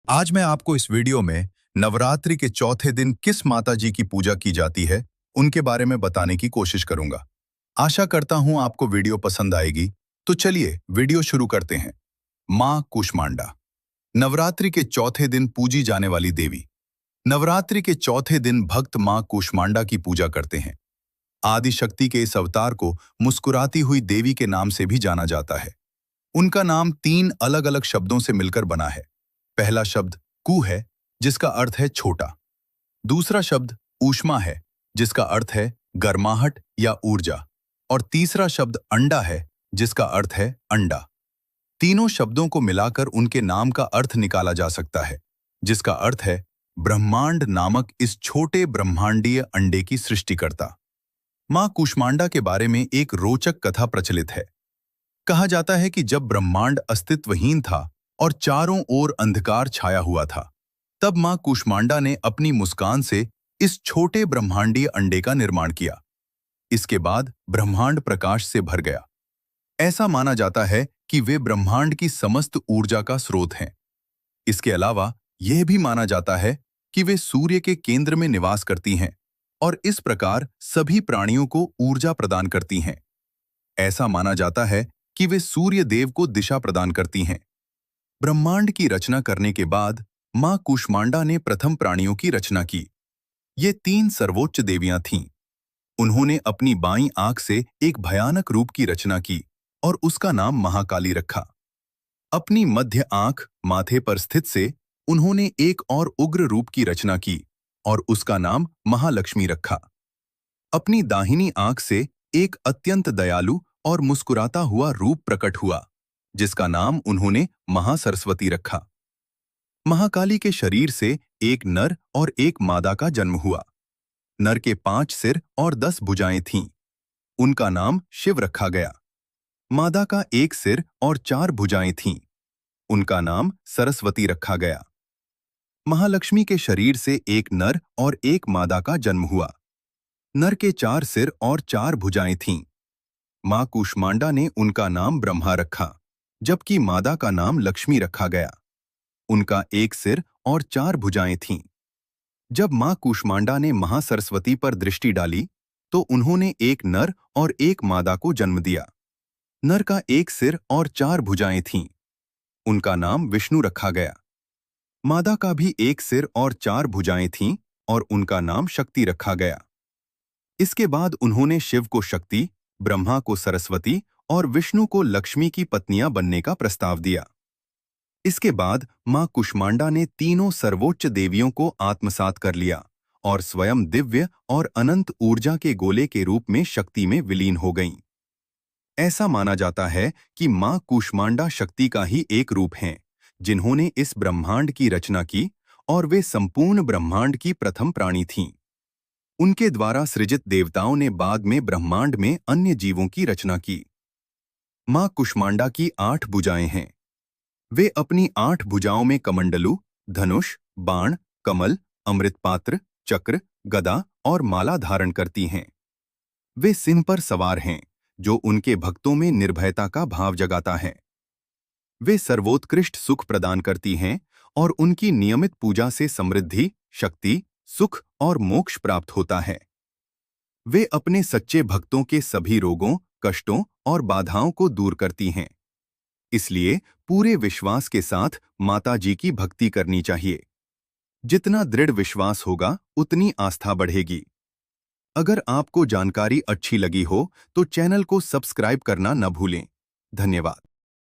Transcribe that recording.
आज मैं आपको इस वीडियो में नवरात्रि के चौथे दिन किस माता जी की पूजा की जाती है, उनके बारे में बताने की कोशिश करूंगा। आशा करता हूं आपको वीडियो पसंद आएगी, तो चलिए वीडियो शुरू करते हैं। मां कूष्मांडा। नवरात्रि के चौथे दिन पूजी जाने वाली देवी। नवरात्रि के चौथे दिन भक्त मां कूष्मांडा की पूजा करते हैं। आदि शक्ति के इस अवतार को मुस्कुराती हुई देवी के नाम से भी जाना जाता है। उनका नाम 3 अलग-अलग शब्दों से मिलकर बना है। पहला शब्द कु है, जिसका अर्थ है छोटा। दूसरा शब्द ऊष्मा है, जिसका अर्थ है गर्माहट या ऊर्जा। और तीसरा शब्द अंडा है, जिसका अर्थ है अंडा। तीनों शब्दों को मिलाकर उनके नाम का अर्थ निकाला जा सकता है, जिसका अर्थ है ब्रह्मांड नामक इस छोटे ब्रह्मांडीय अंडे की सृष्टिकर्ता। मां कूष्मांडा के बारे में एक रोचक कथा प्रचलित है। कहा जाता है कि जब ब्रह्मांड अस्तित्वहीन था और चारों ओर अंधकार छाया हुआ था, तब मां कूष्मांडा ने अपनी मुस्कान से इस छोटे ब्रह्मांडीय अंडे का निर्माण किया। इसके बाद ब्रह्मांड प्रकाश से भर गया। ऐसा माना जाता है कि वे ब्रह्मांड की समस्त ऊर्जा का स्रोत हैं। इसके अलावा यह भी माना जाता है कि वे सूर्य के केंद्र में निवास करती हैं और इस प्रकार सभी प्राणियों को ऊर्जा प्रदान करती हैं। ऐसा माना जाता है कि वे सूर्य देव को दिशा प्रदान करती हैं। ब्रह्मांड की रचना करने के बाद मां कूष्मांडा ने प्रथम प्राणियों की रचना की। ये 3 सर्वोच्च देवियां थीं। उन्होंने अपनी बाईं आंख से एक भयानक रूप की रचना की और उसका नाम महाकाली रखा। अपनी मध्य आंख माथे पर स्थित से उन्होंने एक और उग्र रूप की रचना की और उसका नाम महालक्ष्मी रखा। अपनी दाहिनी आंख से एक अत्यंत दयालु और मुस्कुराता हुआ रूप प्रकट हुआ, जिसका नाम उन्होंने महासरस्वती रखा। महाकाली के शरीर से एक नर और एक मादा का जन्म हुआ। नर के 5 सिर और 10 भुजाएं थीं। उनका नाम शिव रखा गया। मादा का 1 सिर और 4 भुजाएं थीं। उनका नाम सरस्वती रखा गया। महालक्ष्मी के शरीर से एक नर और एक मादा का जन्म हुआ। नर के 4 सिर और 4 भुजाएं थीं। मां कूष्मांडा ने उनका नाम ब्रह्मा रखा, जबकि मादा का नाम लक्ष्मी रखा गया। उनका 1 सिर और 4 भुजाएं थीं। जब मां कूष्मांडा ने महासरस्वती पर दृष्टि डाली, तो उन्होंने एक नर और एक मादा को जन्म दिया। नर का 1 सिर और 4 भुजाएं थीं। उनका नाम विष्णु रखा गया। मादा का भी 1 सिर और 4 भुजाएं थीं और उनका नाम शक्ति रखा गया। इसके बाद उन्होंने शिव को शक्ति, ब्रह्मा को सरस्वती और विष्णु को लक्ष्मी की पत्नियां बनने का प्रस्ताव दिया। इसके बाद मां कूष्मांडा ने तीनों सर्वोच्च देवियों को आत्मसात कर लिया और स्वयं दिव्य और अनंत ऊर्जा के गोले के रूप में शक्ति में विलीन हो गईं। ऐसा माना जाता है कि मां कूष्मांडा शक्ति का ही एक रूप हैं, जिन्होंने इस ब्रह्मांड की रचना की और वे संपूर्ण ब्रह्मांड की प्रथम प्राणी थीं। उनके द्वारा सृजित देवताओं ने बाद में ब्रह्मांड में अन्य जीवों की रचना की। मां कूष्मांडा की 8 भुजाएं हैं। वे अपनी 8 भुजाओं में कमंडलू, धनुष, बाण, कमल, अमृत पात्र, चक्र, गदा और माला धारण करती हैं। वे सिंह पर सवार हैं, जो उनके भक्तों में निर्भयता का भाव जगाता है। वे सर्वोत्कृष्ट सुख प्रदान करती हैं और उनकी नियमित पूजा से समृद्धि, शक्ति, सुख और मोक्ष प्राप्त होता है। वे अपने सच्चे भक्तों के सभी रोगों, कष्टों और बाधाओं को दूर करती हैं। इसलिए पूरे विश्वास के साथ माता जी की भक्ति करनी चाहिए। जितना दृढ़ विश्वास होगा, उतनी आस्था बढ़ेगी। अगर आपको जानकारी अच्छी लगी हो, तो चैनल को सब्सक्राइब करना न भूलें। धन्यवाद।